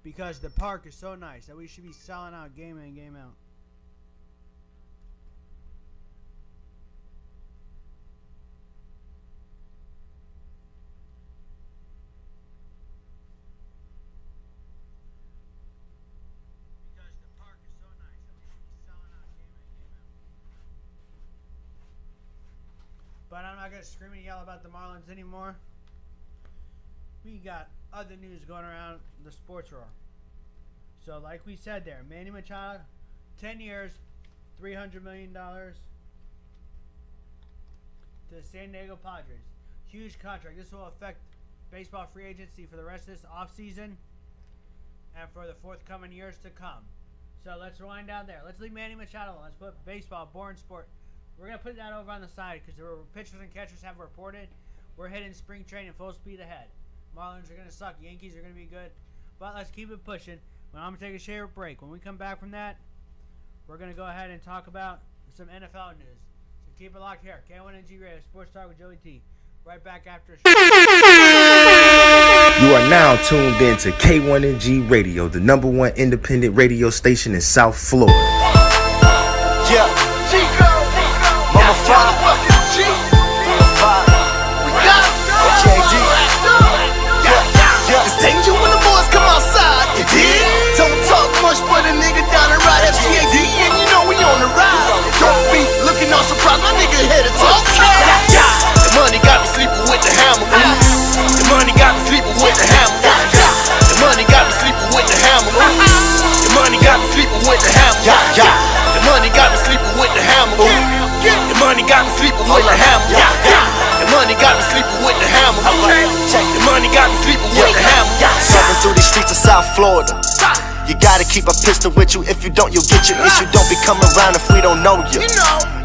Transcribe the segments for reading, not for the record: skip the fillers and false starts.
because the park is so nice that we should be selling out game in and game out. But I'm not going to scream and yell about the Marlins anymore. We got other news going around the sports roar. So like we said there, Manny Machado, 10 years, $300 million to the San Diego Padres. Huge contract. This will affect baseball free agency for the rest of this offseason and for the forthcoming years to come. So let's rewind down there. Let's leave Manny Machado alone. Let's put baseball, boring sport. We're going to put that over on the side because the pitchers and catchers have reported we're hitting spring training full speed ahead. Marlins are going to suck. Yankees are going to be good. But let's keep it pushing. Well, I'm going to take a short break. When we come back from that, we're going to go ahead and talk about some NFL news. So keep it locked here. K1NG Radio, Sports Talk with Joey T. Right back after a short break. You are now tuned in to K1NG Radio, the #1 independent radio station in South Florida. Yeah. Mama 5. Mama 5. We got it. KD. Yeah. It's danger when the boys come outside. You dig? Don't talk much, but a nigga down the ride. FGAD, and you know we on the ride. Don't be looking all surprised. My nigga headed to the money got me sleeping with the hammer. The money got me sleeping with the hammer. The money got me sleeping with the hammer. The money got me sleeping with the hammer. The money got me sleeping with the hammer. The money got me sleeping with the hammer. The money got me sleeping with the hammer. The money got me sleeping with the hammer. Serving through these streets of South Florida. You gotta keep a pistol with you. If you don't, you'll get your issue. Don't be coming around if we don't know you.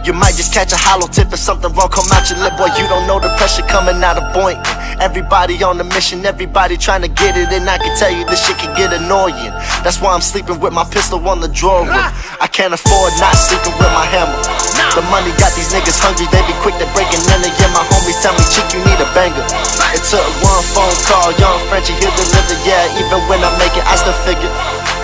You might just catch a hollow tip if something wrong come out your lip. Boy, you don't know the pressure coming out of Boynton. Everybody on the mission, everybody trying to get it. And I can tell you this shit can get annoying. That's why I'm sleeping with my pistol on the drawer. I can't afford not sleeping with my hammer. The money got these niggas hungry, they be quick to breaking in. And yeah, my homies tell me, chick, you need a banger. It took one phone call, young Frenchie, he'll deliver. Yeah, even when I make it, I still figure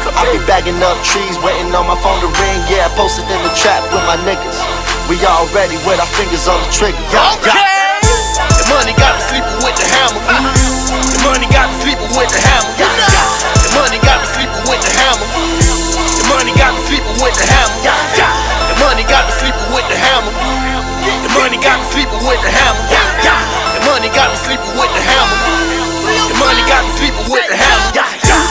I be bagging up trees, waiting on my phone to ring. Yeah, posted in the trap with my niggas. We all ready with our fingers on the trigger. The money got me sleeping with the hammer. The money got me sleeping with the hammer. The money got me sleeping with the hammer. The money got me sleeping with the hammer. The money got me sleeping with the hammer. The money got me sleeping with the hammer. The money got me sleeping with the hammer. The money got me sleeping with the hammer.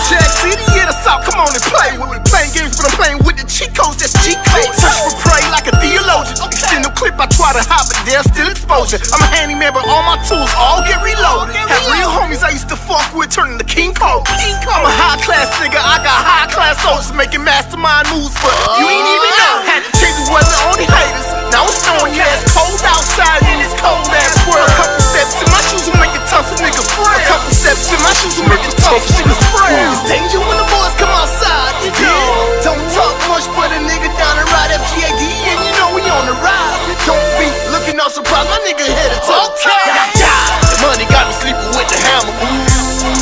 Jack City, yeah, the South, come on and play with me. Playing games, but I'm playing with the cheat codes, that's cheat codes. Search for prey like a theologian. Extend the clip, I try to hide, but they're still exposure. I'm a handyman, but all my tools all get reloaded. Have real homies I used to fuck with, turning to King Cole. I'm a high class nigga, I got high class soldiers making mastermind moves, but you ain't even know. Had to change the weather on the haters. Now it's snowing, yeah, it's cold outside in this cold ass world. A couple steps in my shoes will make it tough for niggas. A couple steps in my shoes will make it tough for niggas. It's danger when the boys come outside, you dig? Don't talk much, but a nigga down the ride. FGAD, and you know we on the rise. Don't be looking all surprised, my nigga headed to the money got me sleeping with the hammer.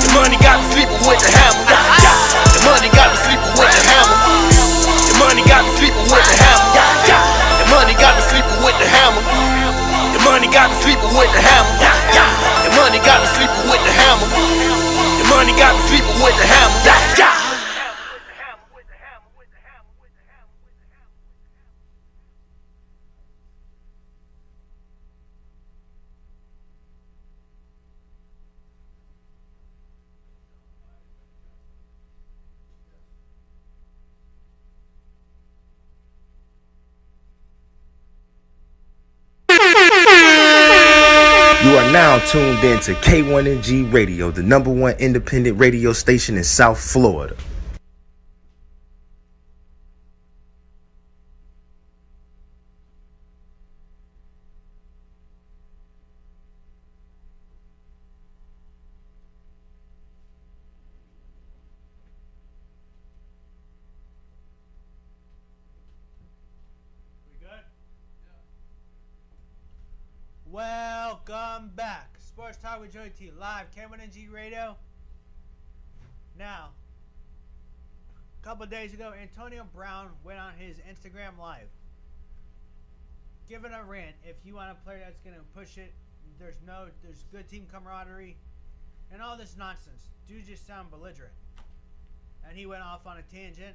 The money got me sleeping with the hammer. The money got me sleeping with the hammer. The money got me sleeping with the hammer. The money got me sleeping with the hammer. The money got me sleeping with the hammer. The money got me sleeping with the hammer. The money got me sleeping with the hammer. You are now tuned in to K1NG Radio, the #1 independent radio station in South Florida. Welcome back. Sports Talk with Joey T. Live, K1NG Radio. Now, couple of days ago, Antonio Brown went on his Instagram Live, giving a rant. If you want a player that's going to push it, there's good team camaraderie, and all this nonsense. Dude just sound belligerent. And he went off on a tangent,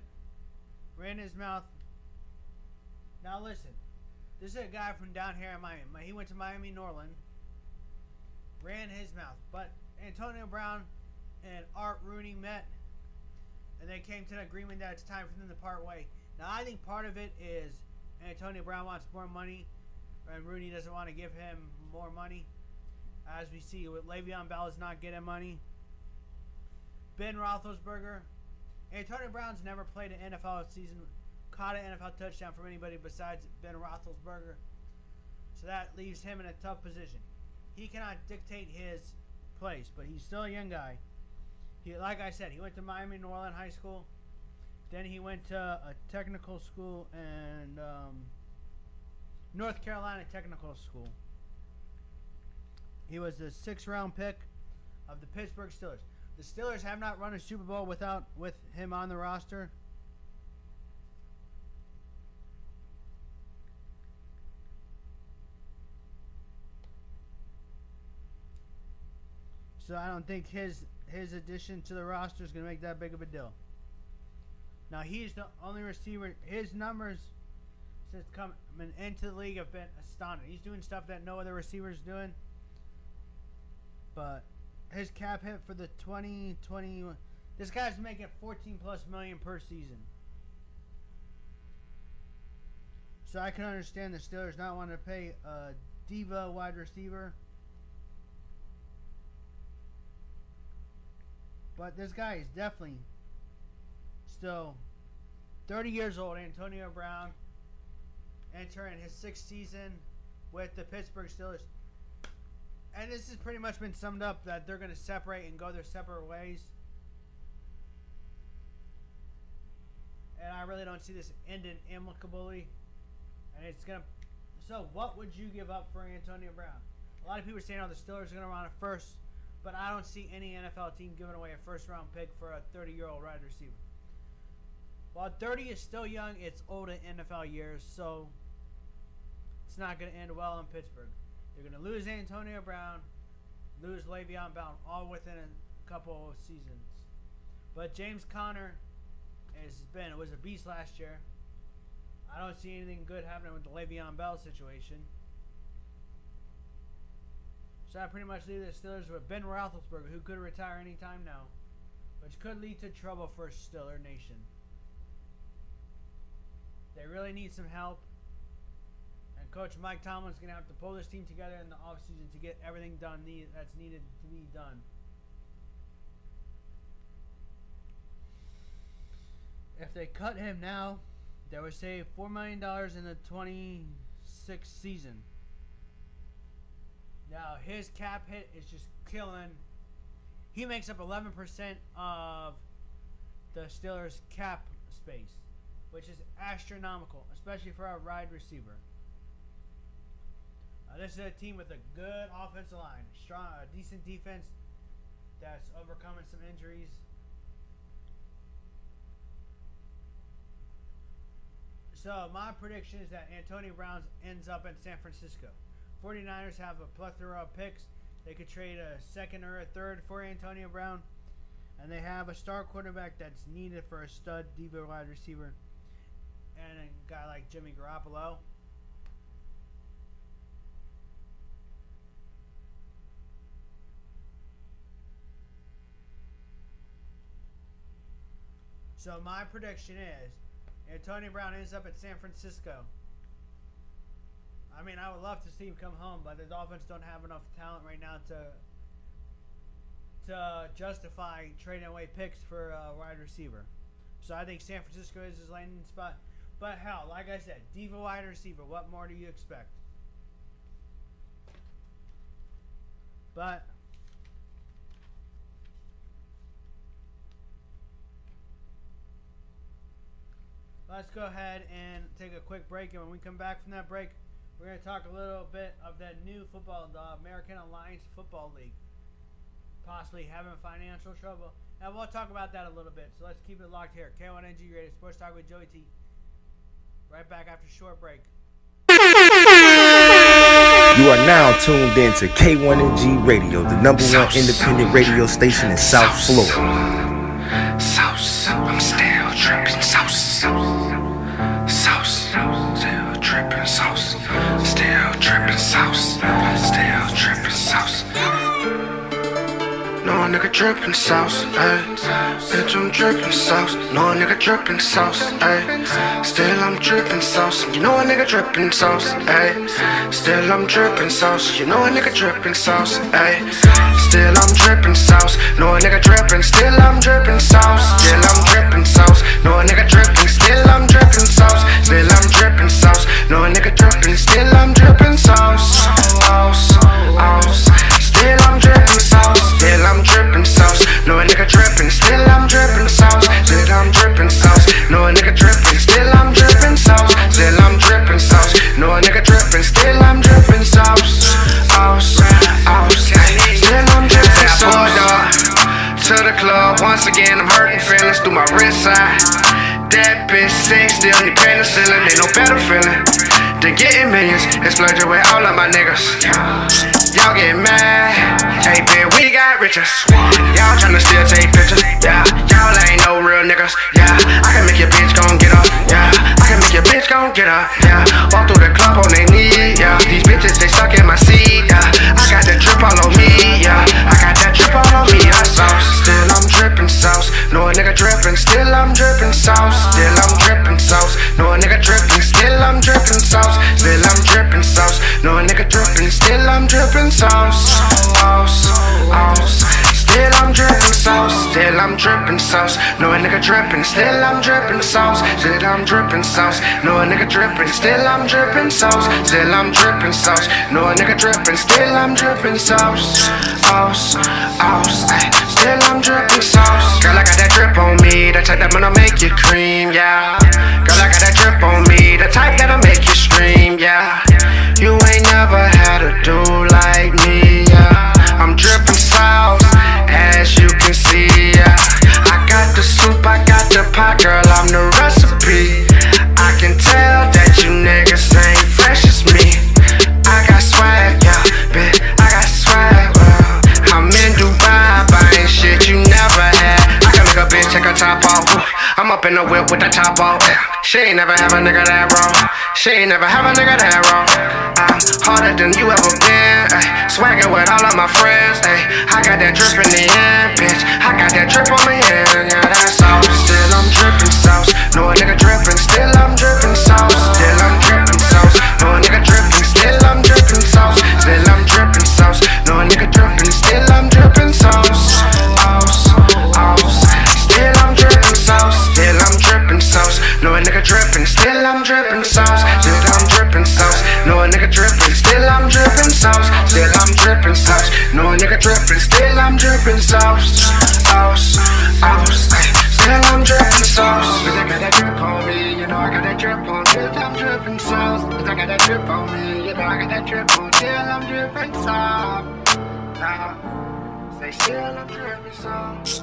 ran his mouth. Now listen, this is a guy from down here in Miami. He went to Miami Norland, ran his mouth. But Antonio Brown and Art Rooney met, and they came to an agreement that it's time for them to part way. Now, I think part of it is Antonio Brown wants more money, and Rooney doesn't want to give him more money. As we see, with Le'Veon Bell is not getting money. Ben Roethlisberger. Antonio Brown's never played an NFL season, caught an NFL touchdown from anybody besides Ben Roethlisberger. So that leaves him in a tough position. He cannot dictate his place, but he's still a young guy. Like I said, he went to Miami Norland High School. Then he went to a technical school and North Carolina Technical School. He was the 6th round pick of the Pittsburgh Steelers. The Steelers have not run a Super Bowl with him on the roster. So I don't think his addition to the roster is going to make that big of a deal. Now, he's the only receiver. His numbers since coming into the league have been astounding. He's doing stuff that no other receiver is doing. But his cap hit for the 2021, this guy's making $14+ million per season. So I can understand the Steelers not wanting to pay a diva wide receiver. But this guy is definitely still 30 years old. Antonio Brown entering his 6th season with the Pittsburgh Steelers. And this has pretty much been summed up that they're going to separate and go their separate ways. And I really don't see this ending amicably. And it's going to... So what would you give up for Antonio Brown? A lot of people are saying, oh, the Steelers are going to run a first. But I don't see any NFL team giving away a 1st-round pick for a 30-year-old wide receiver. While 30 is still young, it's old in NFL years, so it's not going to end well in Pittsburgh. They're going to lose Antonio Brown, lose Le'Veon Bell, all within a couple of seasons. But James Conner was a beast last year. I don't see anything good happening with the Le'Veon Bell situation. So I pretty much leave the Steelers with Ben Roethlisberger, who could retire anytime now, which could lead to trouble for Steeler Nation. They really need some help, and Coach Mike Tomlin's going to have to pull this team together in the offseason to get everything done that's needed to be done. If they cut him now, they would save $4 million in the 26th season. Now, his cap hit is just killing. He makes up 11% of the Steelers' cap space, which is astronomical, especially for a wide receiver. This is a team with a good offensive line, strong, decent defense that's overcoming some injuries. So, my prediction is that Antonio Brown ends up in San Francisco. 49ers have a plethora of picks. They could trade a 2nd or a 3rd for Antonio Brown. And they have a star quarterback that's needed for a stud diva wide receiver. And a guy like Jimmy Garoppolo. So my prediction is Antonio Brown ends up at San Francisco. I mean, I would love to see him come home, but the Dolphins don't have enough talent right now to justify trading away picks for a wide receiver. So I think San Francisco is his landing spot. But hell, like I said, diva wide receiver, what more do you expect? But let's go ahead and take a quick break. And when we come back from that break, we're going to talk a little bit of that new football, the American Alliance Football League. Possibly having financial trouble. And we'll talk about that a little bit. So let's keep it locked here. K1NG Radio Sports Talk with Joey T. Right back after a short break. You are now tuned in to K1NG Radio, the number one independent radio station in South Florida. Sauce, I'm still dripping sauce. Sauce, still dripping sauce. Still dripping sauce. Still dripping sauce. No nigga dripping sauce, ayy. Bitch, I'm dripping sauce. No nigga dripping sauce, ayy. Still I'm dripping sauce. You know a nigga dripping sauce, ayy. Still I'm dripping sauce. You know a nigga dripping sauce, ayy. Still I'm dripping sauce. No a nigga dripping. Still I'm dripping sauce. Still I'm dripping sauce. No a nigga dripping. Still I'm dripping sauce. Still I'm dripping sauce. No a nigga dripping. Still I'm dripping sauce. Still I'm dripping sauce. Still I'm dripping sauce. No a nigga dripping. Still I'm dripping sauce. Still I'm dripping sauce. No a nigga dripping. Still I'm dripping sauce. Still I'm dripping sauce. No a nigga dripping. Still I'm dripping sauce. Still I'm dripping sauce. To the club once again. I'm hurting feelings through my wrist side. That bitch sick, still need penicillin. Ain't no better feeling than getting millions and splurging with all of my niggas. Y'all get mad, hey bitch, we got riches. Y'all tryna still take pictures, yeah. Y'all ain't no real niggas, yeah. I can make your bitch gon' get up, yeah. I can make your bitch gon' get up, yeah. Walk through the club on they knee, yeah. These bitches, they suck in my seat, yeah. I got that drip all on me, yeah. I got that drip all on me, I sauce. Still I'm dripping sauce, no a nigga dripping. Still I'm dripping sauce, still I'm dripping sauce. No a nigga dripping, still I'm dripping sauce. Still I'm dripping sauce, no a nigga dripping. Still I'm dripping sauce. Still I'm dripping sauce. Still I'm dripping sauce. No a nigga dripping. Still I'm dripping sauce. Still I'm dripping sauce. No a nigga dripping. Still I'm dripping sauce. Still I'm dripping sauce. No a nigga dripping. Still I'm dripping sauce. Still I'm dripping sauce. Girl, I got that drip on me. The type that gonna make you cream, yeah. Girl, I got that drip on me. The type that'll make you scream, yeah. You ain't never had a dude like me, yeah. I'm dripping sauce, as you can see, yeah. I got the soup, I got the pot, girl, I'm the recipe. I can tell that you niggas ain't fresh as me. I got swag, yeah, bitch, I got swag, well. I'm in Dubai, buying shit you never had. I can make a bitch take her top off. I'm up in the whip with the top off. She ain't never have a nigga that wrong. She ain't never have a nigga that wrong. I'm harder than you ever been. Swaggin' with all of my friends. I got that drip in the end, bitch. I got that drip on my hand. Yeah, that's sauce. Still I'm drippin' sauce. No a nigga drippin'. Still I'm drippin' sauce. Still I'm drippin' sauce. No a nigga drippin'. Still I'm drippin' sauce. Still I'm drippin' sauce. No a nigga drippin'. Still I'm drippin' sauce. Still I'm drippin' sauce. Still I'm drippin' sauce. No a nigga drippin'. Still I'm drippin' sauce. Still I'm drippin' sauce. No a nigga drippin'. Still I'm drippin' sauce. Still I'm drippin' sauce. No a nigga drippin'. Still I'm drippin' sauce. Still I'm drippin' sauce. Cause I got that drip on me, you know I got that drip on. Still I'm drippin' sauce. Cause I got that drip on me, you know I got that drip on. Still I'm drippin' sauce. Say still I'm drippin' sauce.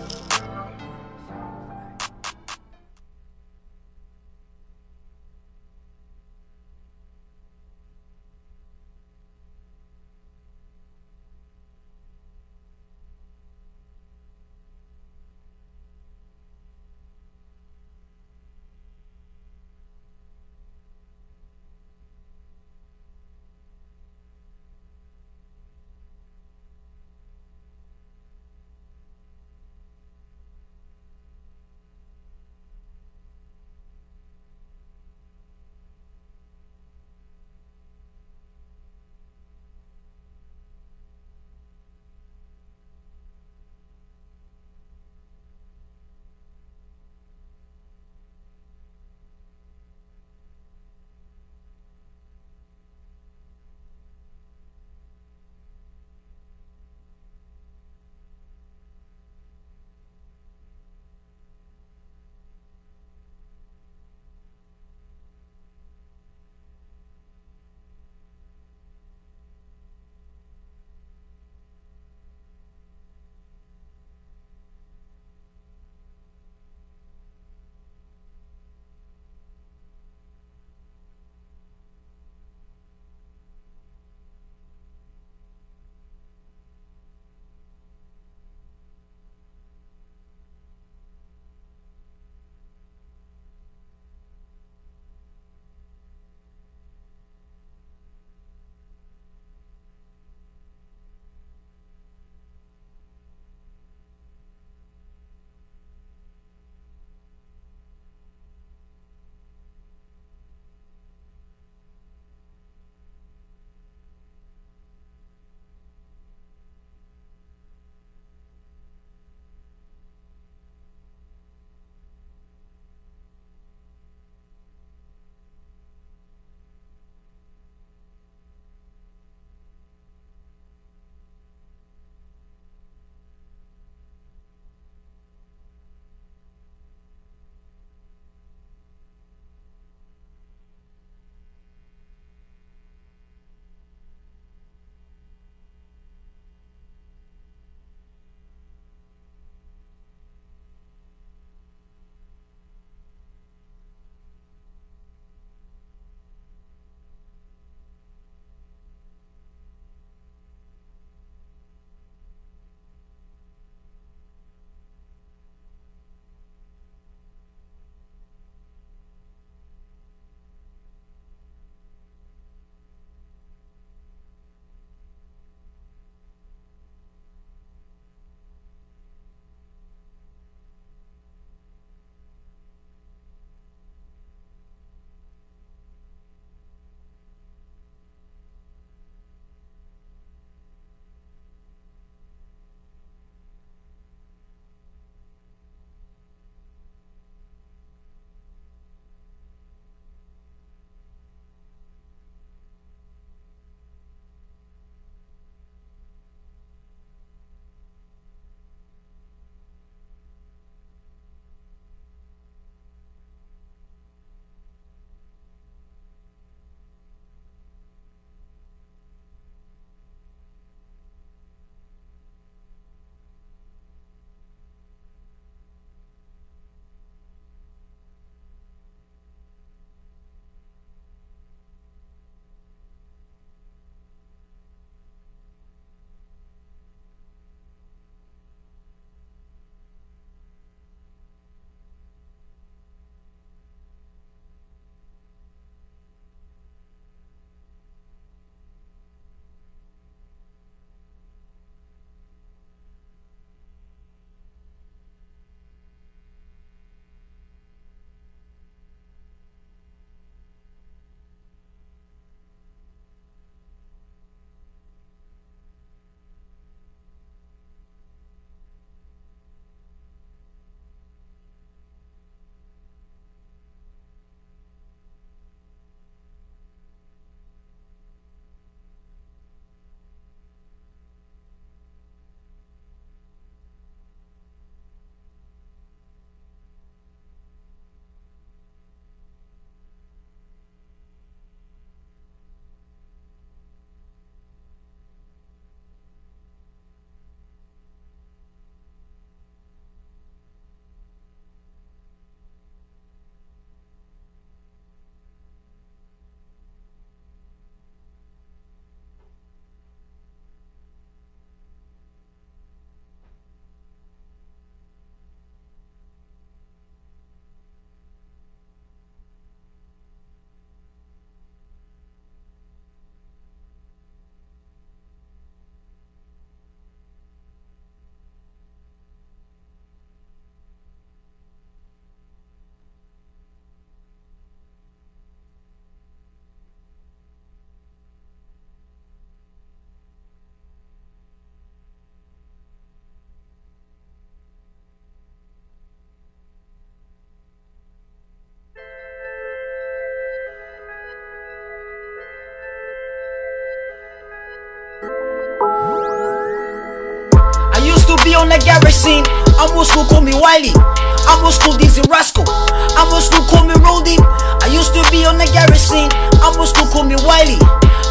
be on the garage scene. I'm old school, call me Wiley. I'm old school, Dizzy Rascal. I'm old school, call me Roldy. I used to be on the garage scene. I'm old school, call me Wiley.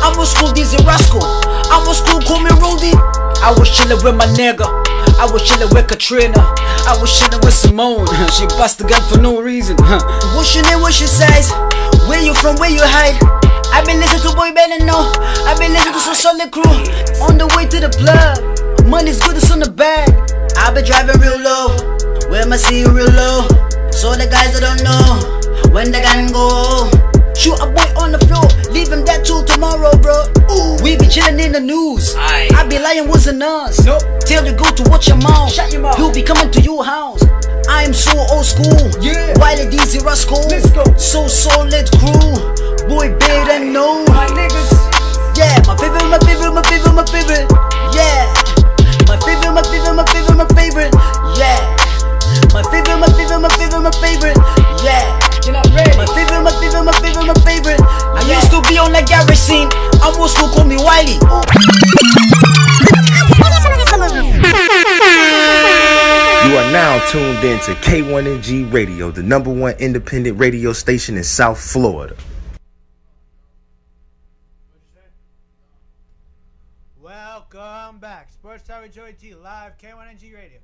I'm old school, Dizzy Rascal. I'm old school, call me Roldy. I was chillin' with my nigga. I was chillin' with Katrina. I was chillin' with Simone. She bust the gun for no reason. What's your name? What's your size? Where you from? Where you hide? I been listening to Boy Better Know. I been listening to some solid crew. On the way to the plug. Money's good, it's on the bag. I been driving real low. Where my seeing real low. So the guys that don't know when the gun go. Shoot a boy on the floor, leave him that till tomorrow, bro. Ooh, we be chillin' in the news. I be lying, wasn't us. Nope. Tell the girl to watch your mouth. Shut your mouth. He'll be coming to your house. I am so old school. Yeah. Wiley Dizzy Rascal. Let's go. So solid crew. Boy better know. My niggas. Yeah, my favorite, my favorite, my favorite, my favorite. Yeah. My favorite, my favorite, my favorite, my favorite. Yeah. My favorite, my favorite, my favorite, my favorite. Yeah. My favorite, my favorite, my favorite, my favorite. I used to be on the garage scene. I'm old school, call me Wiley. You are now tuned in to K1NG Radio, the #1 independent radio station in South Florida. Welcome back. Sports Time with Joey T, live K1NG Radio.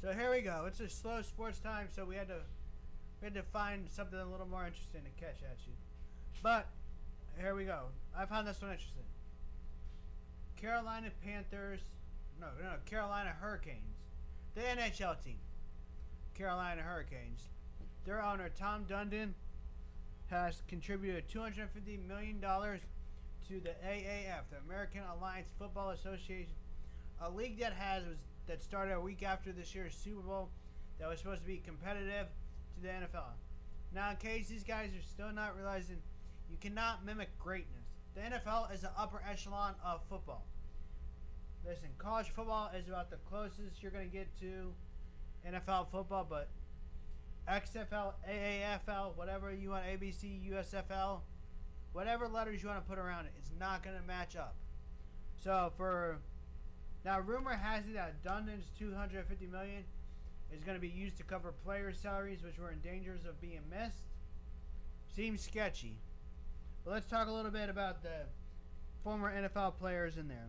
So here we go. It's a slow sports time, so we had to find something a little more interesting to catch at you. But here we go. I found this one interesting. Carolina Hurricanes. The NHL team. Carolina Hurricanes. Their owner, Tom Dundon, has contributed $250 million to the AAF, the American Alliance Football Association, a league that started a week after this year's Super Bowl that was supposed to be competitive to the NFL. Now, in case these guys are still not realizing, you cannot mimic greatness. The NFL is the upper echelon of football. Listen, college football is about the closest you're going to get to NFL football, but XFL, AAFL, whatever you want, ABC, USFL, whatever letters you want to put around it, it's not going to match up. So now rumor has it that Dundon's $250 million is going to be used to cover players' salaries, which were in danger of being missed. Seems sketchy. But let's talk a little bit about the former NFL players in there.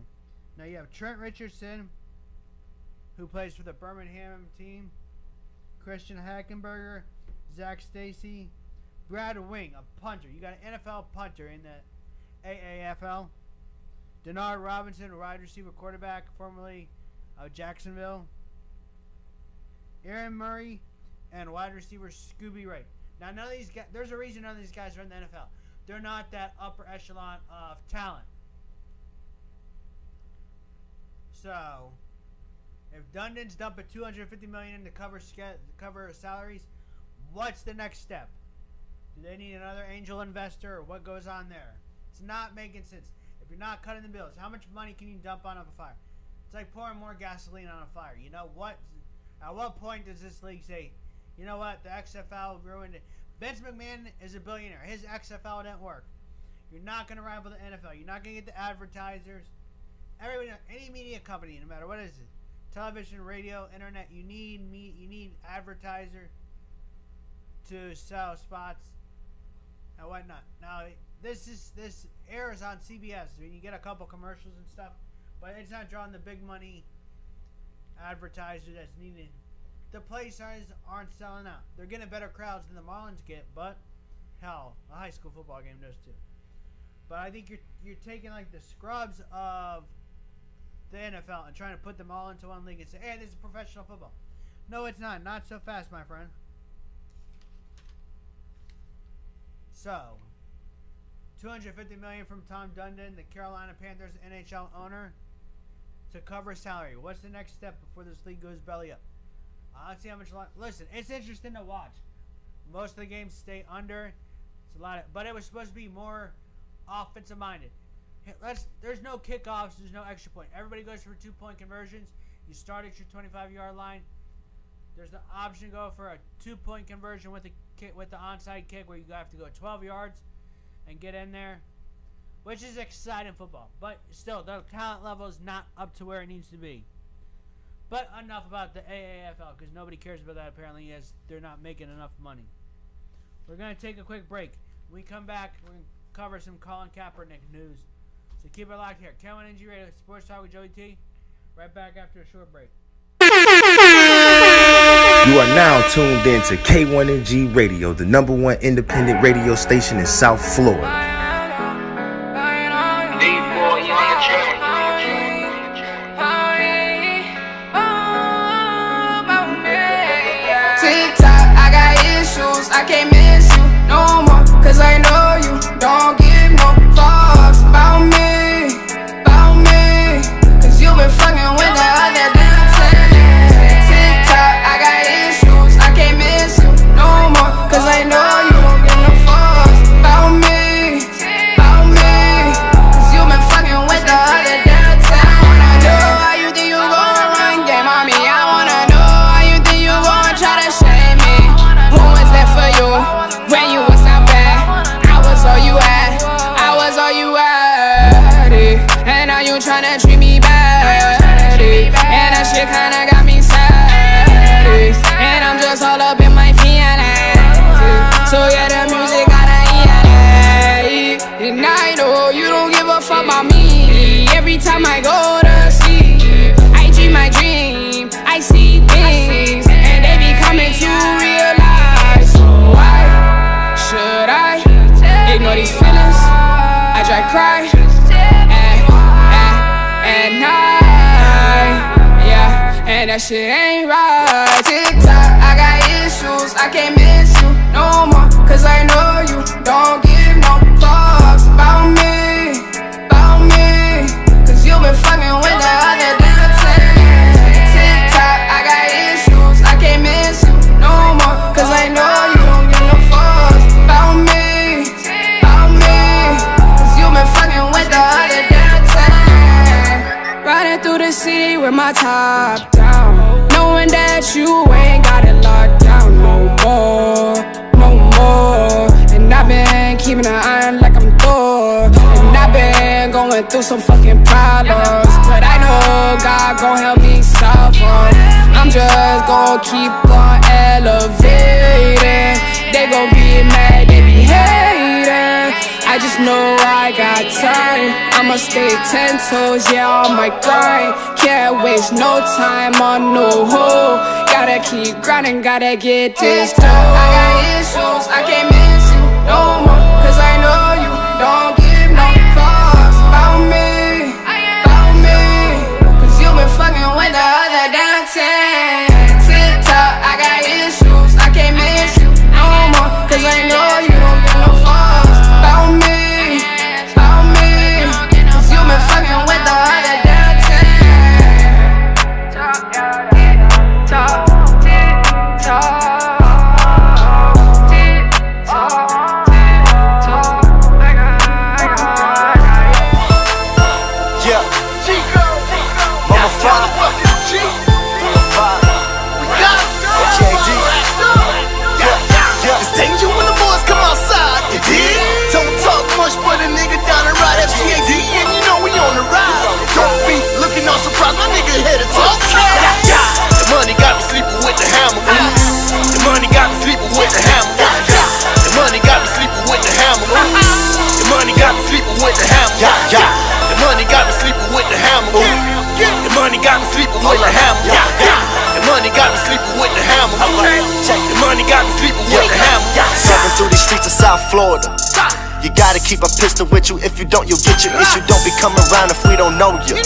Now you have Trent Richardson, who plays for the Birmingham team, Christian Hackenberger, Zach Stacy, Brad Wing, a punter. You got an NFL punter in the AAFL. Denard Robinson, wide receiver quarterback, formerly of Jacksonville. Aaron Murray, and wide receiver Scooby Wright. Now, none of these guys, there's a reason none of these guys are in the NFL. They're not that upper echelon of talent. So, if Dundon's dumping $250 million in to cover salaries, what's the next step? Do they need another angel investor, or what goes on there? It's not making sense. If you're not cutting the bills, how much money can you dump on a fire? It's like pouring more gasoline on a fire. You know what? At what point does this league say, you know what, the XFL ruined it? Vince McMahon is a billionaire. His XFL didn't work. You're not going to rival the NFL. You're not going to get the advertisers. Everybody, any media company, no matter what it is, television, radio, internet, you need advertiser to sell spots and whatnot. Now, this airs on CBS. You get a couple commercials and stuff, but it's not drawing the big money advertiser that's needed. The places aren't selling out. They're getting better crowds than the Marlins get, but hell, a high school football game does too. But I think you're taking like the scrubs of the NFL and trying to put them all into one league and say, hey, this is professional football. No, it's not. Not so fast, my friend. So, $250 million from Tom Dundon, the Carolina Panthers NHL owner, to cover salary. What's the next step before this league goes belly up? Let's see how much longer. Listen, it's interesting to watch. Most of the games stay under. It's a lot, but it was supposed to be more offensive minded. There's no kickoffs. There's no extra point. Everybody goes for 2-point conversions. You start at your 25-yard line. There's the option to go for a 2-point conversion with the onside kick, where you have to go 12 yards and get in there, which is exciting football. But still, the talent level is not up to where it needs to be. But enough about the AAFL because nobody cares about that apparently as they're not making enough money. We're going to take a quick break. When we come back, we're going to cover some Colin Kaepernick news. So keep it locked here. K1NG Radio, Sports Talk with Joey T. Right back after a short break. You are now tuned in to K1NG Radio, the #1 independent radio station in South Florida. I can't miss you no more, cause I know you don't give no fucks about me, cause you been fucking with the other damn thing. TikTok, I got issues, I can't miss you no more, cause I know you don't give no fucks about me, cause you been fucking with the other damn thing. I wanna know how you think you gonna run game on me, I wanna know how you think you gonna try to shame me. Who was there for you when you was not bad? I was all you had, I was all you had, and now you tryna treat me bad, and that shit kinda got me sad, and I'm just all up in my feelings. So yeah, the music gotta eat, and I know you don't give a fuck about me. Every time I go to sleep, I dream my dream, I see things, and they be coming to realize. Why should I ignore these feelings? I try to cry at night, yeah, and that shit ain't right. TikTok, I got issues, I can't miss you no more, cause I know you don't give no fucks about me, cause you been fucking with the other damn thing. TikTok, I got issues, I can't miss you no more, cause I know you don't give no fucks about me, cause you been fucking with the other damn thing. Riding through the city with my top down, knowing that you ain't got it locked down no more. And I've been keeping an iron like I'm Thor, and I've been going through some fucking problems, but I know God gon' help me solve them. I'm just gon' keep on elevating. They gon' be mad, they be hating. I just know I got time, I'ma stay 10 toes, yeah, on my grind. Can't waste no time on no hoe. Gotta keep grinding, gotta get this dough. I got issues, I can't miss you no more, cause I know you don't give no fucks about me, cause you been fucking with the other damn thing. TikTok, I got issues, I can't miss you no more, cause I know you don't give no fucks about me, cause you been fucking with the other damn thing. Talk. But a nigga down the ride, that's GAD, and you know we on the rise. Don't be looking all surprised, my nigga headed to the money got me sleeping with the hammer. The money got me sleeping with the hammer. The money got me sleeping with the hammer. The money got me sleeping with the hammer. The money got me sleeping with the hammer. The money got me sleeping with the hammer. The money got me sleeping with the hammer. The money got me sleeping with the hammer. Serving through these streets of South Florida. You gotta keep a pistol with you. If you don't, you'll get your issue. Don't be coming around if we don't know you.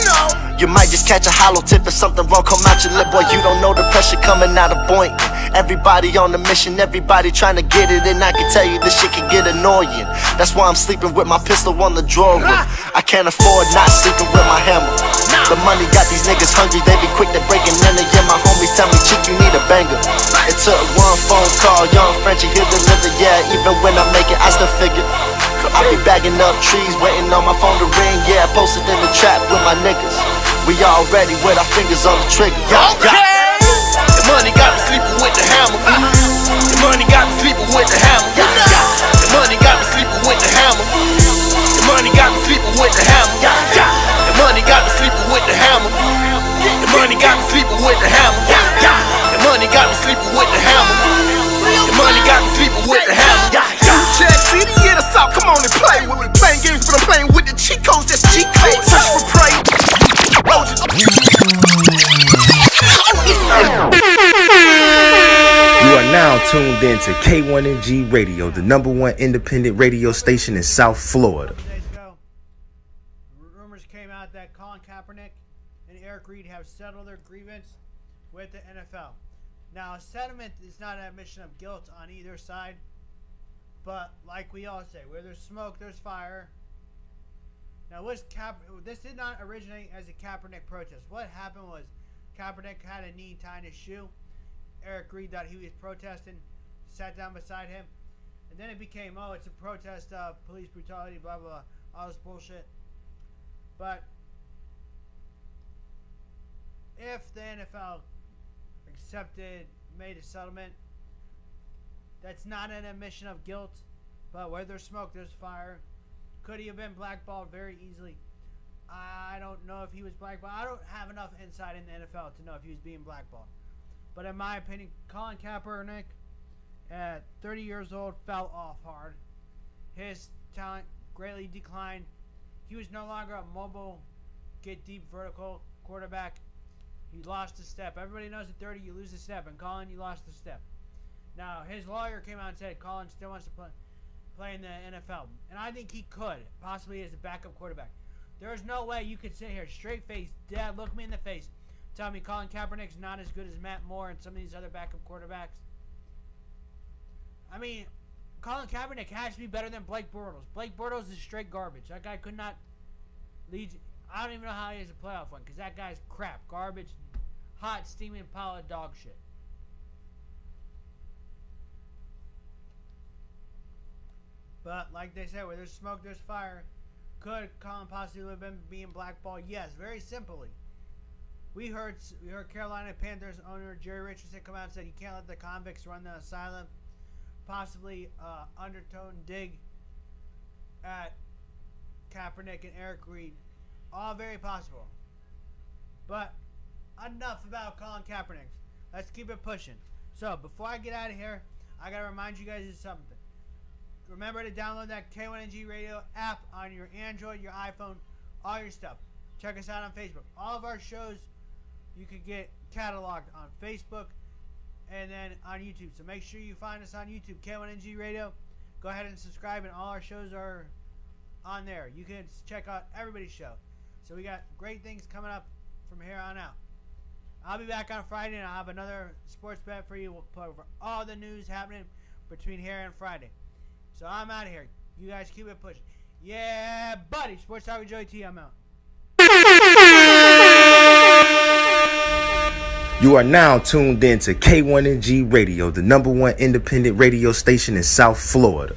You might just catch a hollow tip if something wrong come out your lip. Boy, you don't know the pressure coming out of Boynton. Everybody on the mission, everybody trying to get it. And I can tell you this shit can get annoying. That's why I'm sleeping with my pistol on the drawer. I can't afford not sleeping with my hammer. The money got these niggas hungry, they be quick to breaking in. And yeah, my homies tell me, chick, you need a banger. It took one phone call, young Frenchie, he'll deliver. Yeah, even when I make it, I still figure I be bagging up trees, waiting on my phone to ring. Yeah, posted in the trap with my niggas. We all ready with our fingers on the trigger. The money got me sleeping with the hammer. The money got me sleeping with the hammer. The money got me sleeping with the hammer. The money got me sleeping with the hammer. The money got me sleeping with the hammer. The money got me sleeping with the G-Code, search for prey. You are now tuned in to K1NG Radio, the #1 independent radio station in South Florida. Days ago, rumors came out that Colin Kaepernick and Eric Reid have settled their grievance with the NFL. Now, a settlement is not an admission of guilt on either side, but like we all say, where there's smoke, there's fire. Now, this did not originate as a Kaepernick protest. What happened was Kaepernick had a knee tied in his shoe. Eric Reid thought he was protesting, sat down beside him, and then it became, oh, it's a protest of police brutality, blah, blah, blah, all this bullshit. But if the NFL made a settlement, that's not an admission of guilt, but where there's smoke, there's fire. Could he have been blackballed very easily? I don't know if he was blackballed. I don't have enough insight in the NFL to know if he was being blackballed. But in my opinion, Colin Kaepernick, at 30 years old, fell off hard. His talent greatly declined. He was no longer a mobile, get deep vertical quarterback. He lost a step. Everybody knows at 30 you lose a step, and Colin, you lost a step. Now, his lawyer came out and said Colin still wants to play in the NFL. And I think he could, possibly as a backup quarterback. There's no way you could sit here straight-faced, Dad, look me in the face, tell me Colin Kaepernick's not as good as Matt Moore and some of these other backup quarterbacks. I mean, Colin Kaepernick has to be better than Blake Bortles. Blake Bortles is straight garbage. That guy could not lead. I don't even know how he is a playoff one, because that guy's crap. Garbage, hot, steaming pile of dog shit. But like they said, where there's smoke, there's fire. Could Colin possibly have been being blackballed? Yes, very simply. We heard Carolina Panthers owner Jerry Richardson come out and said you can't let the convicts run the asylum. Possibly undertone dig at Kaepernick and Eric Reid. All very possible. But enough about Colin Kaepernick. Let's keep it pushing. So before I get out of here, I gotta remind you guys of something. Remember to download that K1NG Radio app on your Android, your iPhone, all your stuff. Check us out on Facebook. All of our shows you can get cataloged on Facebook and then on YouTube. So make sure you find us on YouTube, K1NG Radio. Go ahead and subscribe, and all our shows are on there. You can check out everybody's show. So we got great things coming up from here on out. I'll be back on Friday, and I'll have another sports bet for you. We'll put over all the news happening between here and Friday. So I'm out of here. You guys keep it pushing. Yeah, buddy. Sports Talk with Joey T. I'm out. You are now tuned in to K1NG Radio, the #1 independent radio station in South Florida.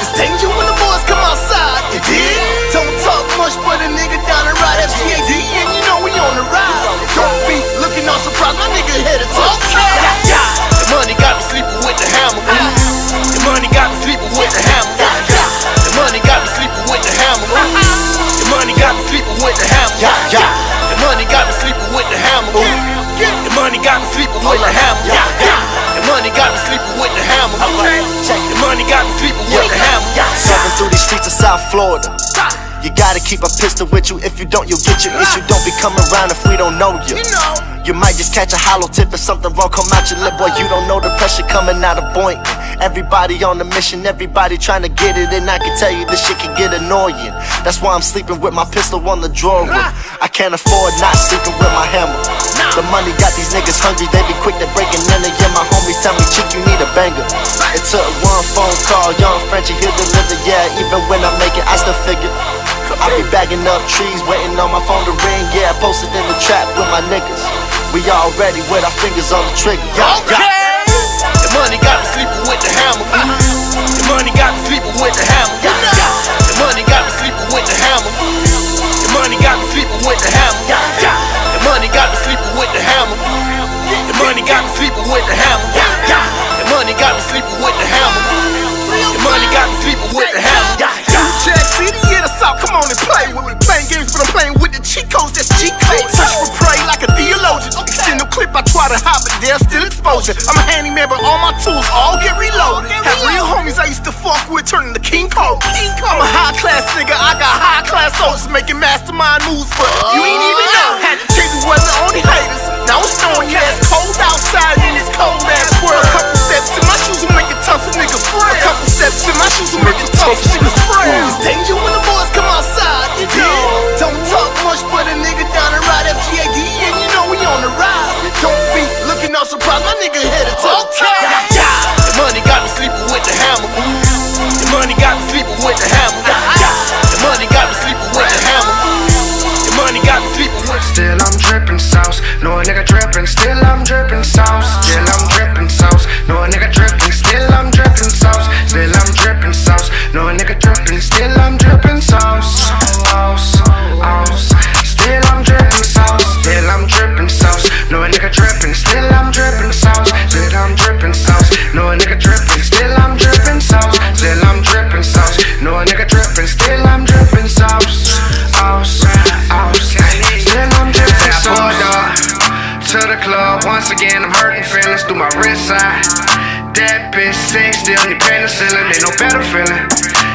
It's danger when the boys come outside, you dig? Don't talk much, but a nigga down the ride, that's GAD, and you know we on the rise. Don't be looking all surprised, my nigga headed to the money got me sleeping with the hammer. The money got me sleeping with the hammer. The money got me sleeping with the hammer. The money got me sleeping with the hammer. The money got me sleeping with the hammer. The money got me sleeping with the hammer. The money got me sleeping with the hammer. The money got me sleeping with the hammer. Serving through these streets of South Florida. You gotta keep a pistol with you. If you don't, you'll get your issue. Don't be coming around if we don't know you. You might just catch a hollow tip if something wrong come out your lip. Boy, you don't know the pressure coming out of Boynton. Everybody on the mission, everybody trying to get it. And I can tell you this shit can get annoying. That's why I'm sleeping with my pistol on the drawer. I can't afford not sleeping with my hammer. The money got these niggas hungry, they be quick to breaking in. And yeah, my homies tell me, chick, you need a banger. It took one phone call, young Frenchie, he'll deliver. Yeah, even when I make it, I still figure I be bagging up trees, waiting on my phone to ring. Yeah, posted in the trap with my niggas. We all ready with our fingers on the trigger. The money got me sleeping with the hammer. The money got me sleeping with the hammer. The money got me sleeping with the hammer. The money got me sleeping with the hammer. The money got me sleeping with the hammer. The money got me sleeping with the hammer. The money got me sleeping with the hammer. The money got me sleeping with the hammer. Check City, yeah, the out, come on and play with me. Playing games, but I'm playing with the cheat codes, that's cheat codes. Search for prey like a theologian. Extend the clip, I try to hide, but there's still exposure. I'm a handyman, but all my tools all get reloaded. Have real homies I used to fuck with, turning to King Cole. I'm a high class nigga, I got high class soldiers making mastermind moves, but you ain't even know. Had to change the weather on the haters. Now it's snowing, yeah, it's cold outside in this cold ass world. A couple steps in my shoes will make it tough for niggas. A couple steps in my shoes will make it tough for niggas. It's danger when the boys come outside, you dig? Don't talk much, but a nigga down the ride FGAD, and you know we on the rise. Don't be looking all surprised, my nigga headed to the money got me sleeping with the hammer. The money got me sleeping with the hammer. The money got me sleeping with the hammer. The money got me sleeping with. Still I'm dripping sauce. No a nigga dripping. Still I'm dripping sauce. Still I'm dripping sauce. No a nigga dripping. Still I'm dripping sauce. Still I'm dripping sauce. No a nigga dripping. Still I'm dripping sauce. Still I'm dripping sauce. Still I'm dripping sauce. No a nigga dripping. Still I'm dripping sauce. Still I'm dripping sauce. No a nigga dripping. Still I'm dripping sauce. Still I'm dripping sauce. No a nigga dripping. Still I'm dripping sauce. Still I'm dripping sauce. To the club once again. I'm hurting feelings through my wrist side. That bitch sick, still need penicillin. Ain't no better feeling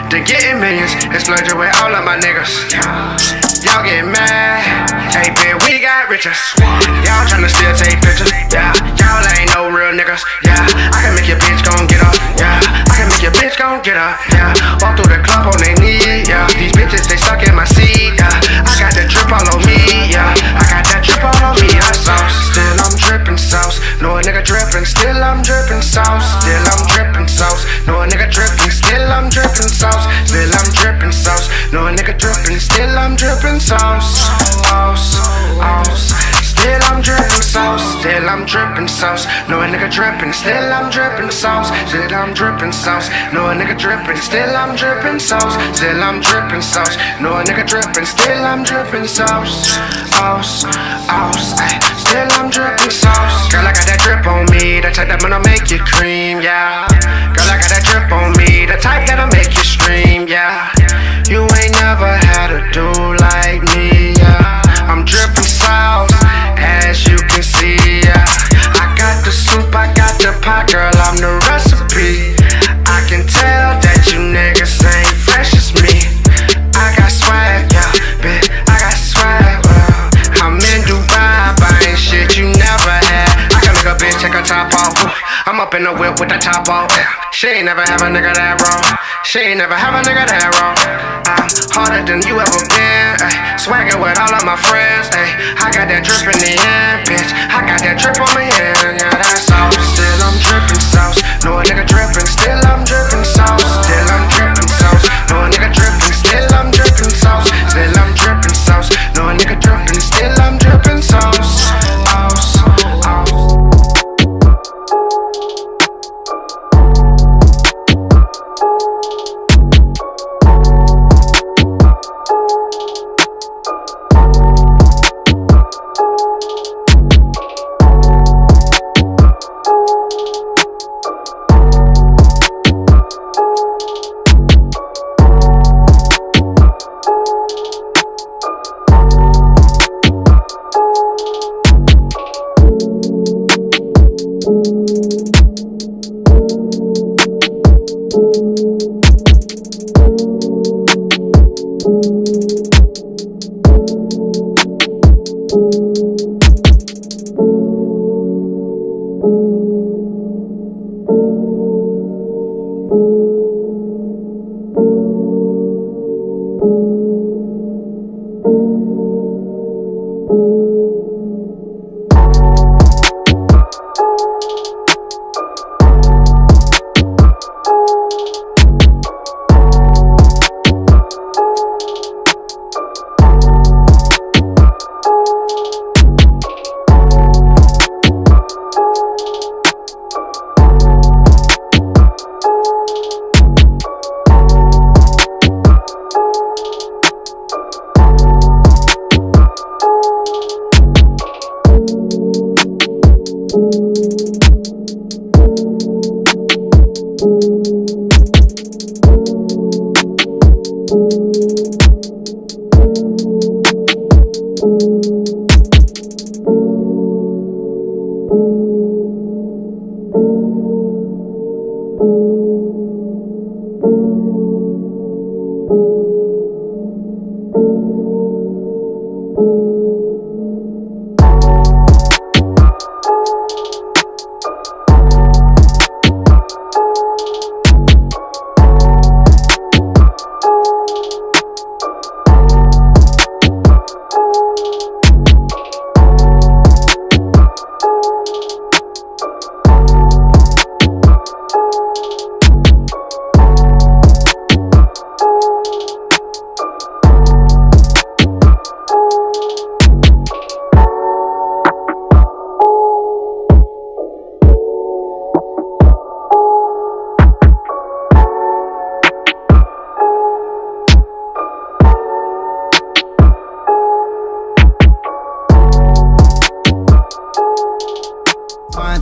than getting millions and splurging with all of my niggas. Y'all get mad, hey bitch, we got riches. Y'all tryna still take pictures, yeah. Y'all ain't no real niggas, yeah. I can make your bitch gon' get up, yeah. I can make your bitch gon' get up, yeah. Walk through the club on they knee, yeah. These bitches, they stuck in my seat, yeah. I got that drip all on me, yeah. I got that drip all on me, hot sauce. Still I'm drippin' sauce, no a nigga drippin'. Still I'm drippin' sauce, still I'm drippin' sauce. No a nigga drippin', still I'm drippin' sauce. Still I'm drippin' sauce, no a nigga drippin'. Still I'm drippin' sauce. Still I'm drippin' sauce. Still I'm drippin' sauce. No a nigga drippin'. Still I'm drippin' sauce. Still I'm drippin' sauce. No a nigga drippin'. Still I'm drippin' sauce. Still I'm drippin' sauce. No a nigga drippin'. Still I'm drippin' sauce. Still I'm drippin' sauce. Girl, I got that drip on me. The type that wanna make you cream, yeah. Girl, I got that drip on me. The type that'll make you scream, yeah. You ain't never had a dude like me, yeah. I'm drippin' sauce, as you can see, yeah. I got the soup, I got the pot, girl, I'm the recipe. I can tell that you niggas ain't fresh as me. I got swag, yeah, bitch, I got swag, well. I'm in Dubai, buying shit you never had. I can make a bitch take her top off. I'm up in the whip with the top off. She ain't never have a nigga that raw. She ain't never have a nigga that raw. I'm harder than you ever been. Swaggin' with all of my friends. I got that drip in the end, bitch. I got that drip on my hand. Yeah, that's all. Still I'm drippin' sauce. No a nigga drippin'. Still I'm drippin' sauce. Still I'm drippin' sauce. No a nigga drippin'. Still I'm drippin' sauce. Still I'm drippin' sauce. No a nigga drippin'. Still I'm drippin' sauce.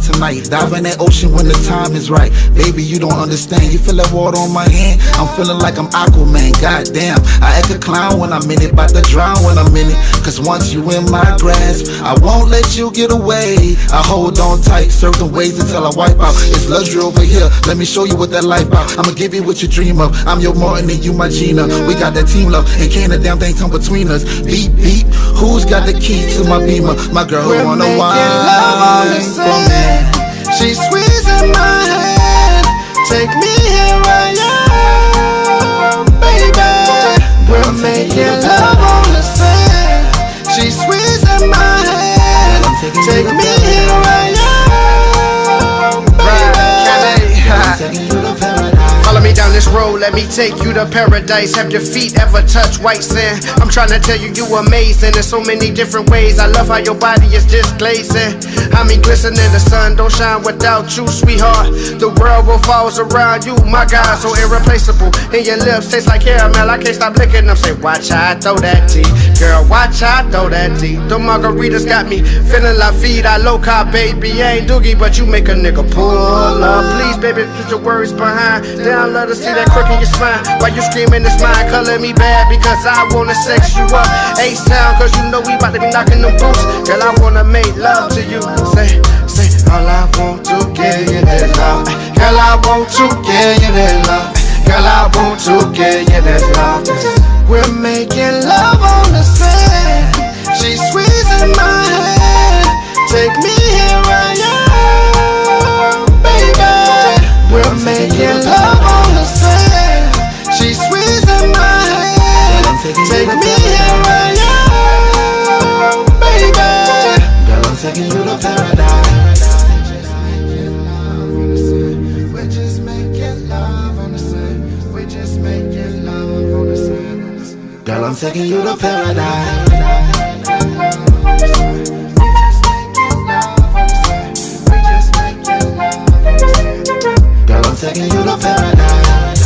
Tonight, dive in that ocean when the time is right. Baby, you don't understand. You feel that water on my hand? I'm feeling like I'm Aquaman. Goddamn, I act a clown when I'm in it, about to drown when I'm in it. Cause once you in my grasp, I won't let you get away. I hold on tight, certain ways until I wipe out. It's luxury over here. Let me show you what that life about. I'ma give you what you dream of. I'm your Martin and you my Gina. We got that team love, and can't a damn thing come between us. Beep beep. Who's got the keys to my Beamer? My girl who wanna wine for me. She's squeezing my hand. Take me here I am, baby. We're making love on the sand. She's squeezing my hand. Take me here I am, baby. Follow me down this road, let me take you to paradise. Have your feet ever touch white sand? I'm trying to tell you, you amazing in so many different ways. I love how your body is just glazing. I mean, glistening, the sun don't shine without you, sweetheart. The world revolves around you, my God, so irreplaceable. And your lips taste like caramel, I can't stop licking them. Say, watch how I throw that tea, girl, watch how I throw that tea. The margaritas got me feeling la vida loca, baby. I ain't doogie, but you make a nigga pull up. Please, baby, put your worries behind. Then I love to see that crook in your spine. While you screaming this mind, color me bad because I wanna sex you up. H-Town, cause you know we about to be knocking them boots. Girl, I wanna make love to you. Say, all I want to give you that love. Girl, I want to give you that love. Girl, I want to give you that love. We're making love on the sand. She's squeezing my hand. Take me here I am, baby. We're making love on the sand. She's squeezing my hand. Take me here I am, baby. Girl, I'm taking you to paradise. We're just making love on the sand. We're just making love on the sand. Girl, I'm taking you to paradise. Girl, I'm taking you to paradise.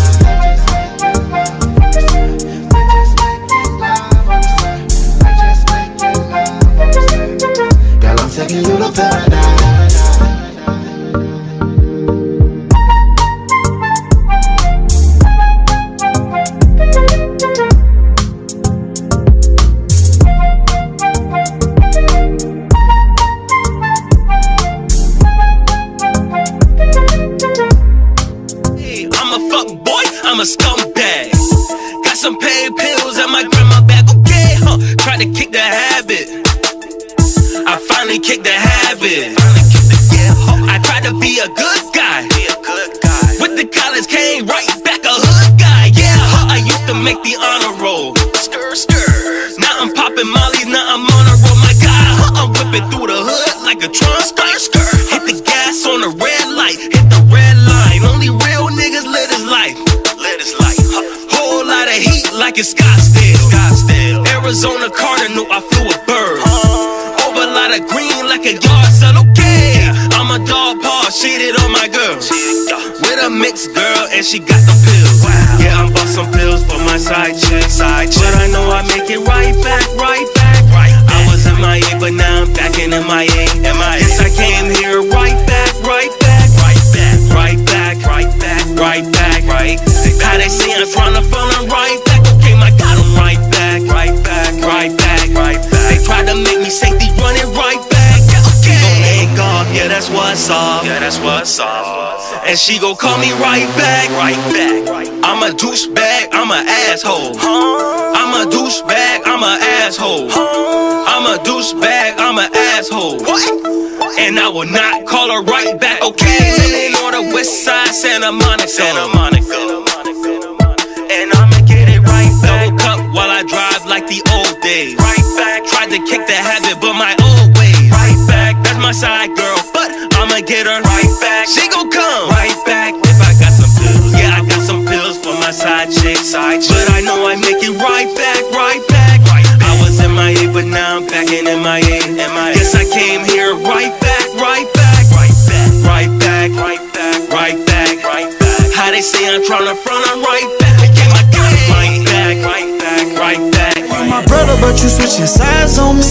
Girl, I'm taking you to paradise. I'm a scumbag. Got some pain pills at my grandma back. Okay, try to kick the habit. I finally kicked the habit. I tried to be a good guy. With the college came right back a hood guy. Yeah, I used to make the honor roll. Now I'm popping mollies, now I'm on a roll. My God, I'm whipping through the hood like a Tron skirt. Hit the gas on the red light, hit the red line. Only real niggas live his life. Whole lot of heat like it's Scottsdale. Arizona Cardinal, I flew a bird. Over a lot of green like a yard sale. Okay, I'm a dog paw, shaded on my girl. With a mixed girl and she got the pills. Yeah, I'm bought some pills for my side chick. But I know I make it right back. I was MIA, but now I'm back in MIA. Yes, I came here right back. How they say I'm trying to fall on right back. Okay, I got them right back. They tried to make me safety running right back. Yeah, okay. Gon' let go, yeah, that's what's up. and she gon' call me right back. I'm a douchebag, I'm a asshole. I'm a douchebag, I'm a asshole. I'm a douchebag, I'm a asshole. And I will not call her right back. Okay, living on the west side, Santa Monica. And I'ma get it right back. Double cup while I drive like the old days. Right back, tried to kick the habit, but my old ways. Right back, that's my side girl, but I'ma get her right back. She gon' come right back if I got some pills. Yeah, I got some pills for my side chick. But I know I make it right back. I was in my A, but now I'm back in MIA. Guess I came here right back. How they say I'm tryna front, I'm right back. Get my gun right back. You my brother, but you switching sides on me.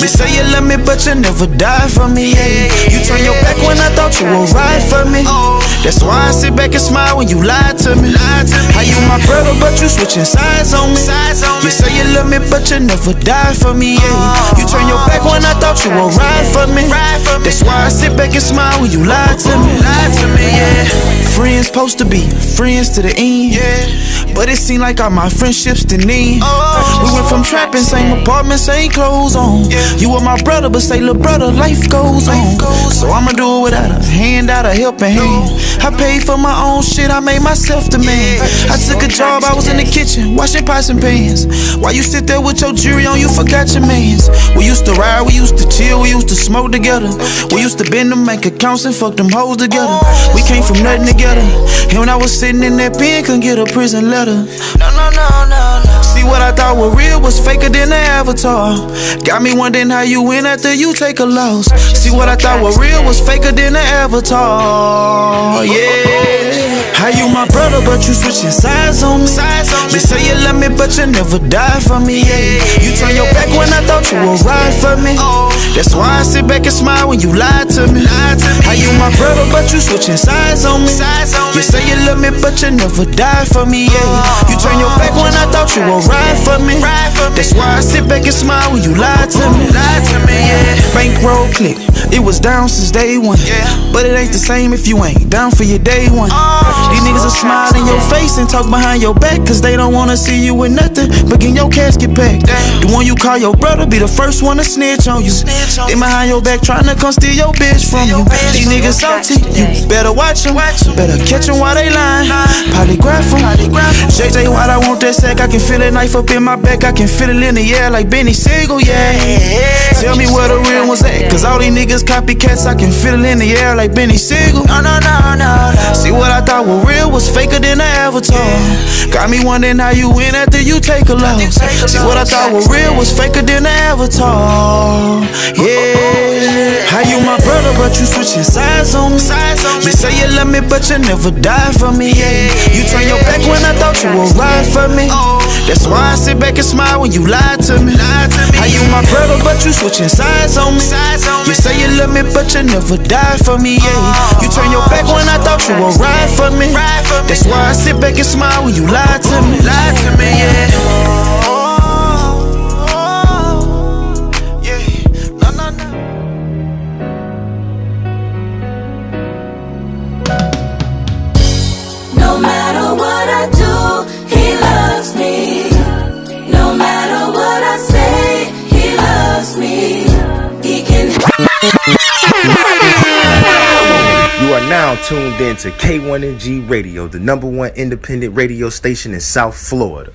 You say you love me, but you never die for me. Yeah. You turn your back when I thought you were right for me. That's why I sit back and smile when you lied to me. How you my brother, but you switching sides on me. You say you love me, but you never die for me. Yeah. You turn your back when I thought you were right for me. That's why I sit back and smile when you lied to me. Yeah. Friends supposed to be friends to the end. But it seemed like all my friendships didn't end. We went from trapping, same apartment, same clothes on. You were my brother, but say little brother, life goes on. So I'ma do it without a hand, out a helping hand. I paid for my own shit, I made myself the man. I took a job, I was in the kitchen, washing pots and pans. While you sit there with your jewelry on, you forgot your mans. We used to ride, we used to chill, we used to smoke together. We used to bend them bank accounts and fuck them hoes together. We came from nothing together. And when I was sitting in that pen, couldn't get a prison letter. No. See what I thought was real was faker than the avatar. Got me wondering how you win after you take a loss. See what I thought was real was faker than the avatar. Yeah. How you my brother, but you switching sides on me. You say you love me, but you never die for me. Yeah. You turn your back when I thought you were right for me. That's why I sit back and smile when you lied to me. How you my brother, but you switching sides on me. You say you love me, but you never die for me. Yeah. You turn your back when I thought you were right for me. That's why I sit back and smile when you lied to me. Bankroll click, it was down since day one. But it ain't the same if you ain't down for your day one. These niggas will smile in your face and talk behind your back, cause they don't wanna see you with nothing but getting your casket packed. The one you call your brother be the first one to snitch on you. They behind your back trying to come steal your bitch from you. These niggas salty, you better watch them. Better catch them while they lying. Polygraph them. JJ, why I want that sack? I can feel a knife up in my back. I can feel it in the air like Benny Siegel, yeah. Tell me where the real ones at, cause all these niggas copycats. I can feel it in the air like Benny Siegel. No. See what I thought was real was faker than the avatar. Got me wondering how you win after you take a loss. See what I thought was real was faker than the avatar. Yeah. How you my brother, but you switching sides on me. You say you love me, but you never die for me. Yeah. You turn your back when I thought you were right for me. That's why I sit back and smile when you lied to me. How you my brother, but you switching sides on me. You say you love me, but you never die for me. Yeah. You turn your back when I thought you were right for me. That's why I sit back and smile when you lied to me. Yeah. No matter what I do, he loves me. No matter what I say, he loves me. He can. You are now tuned in to K1NG Radio, the #1 independent radio station in South Florida.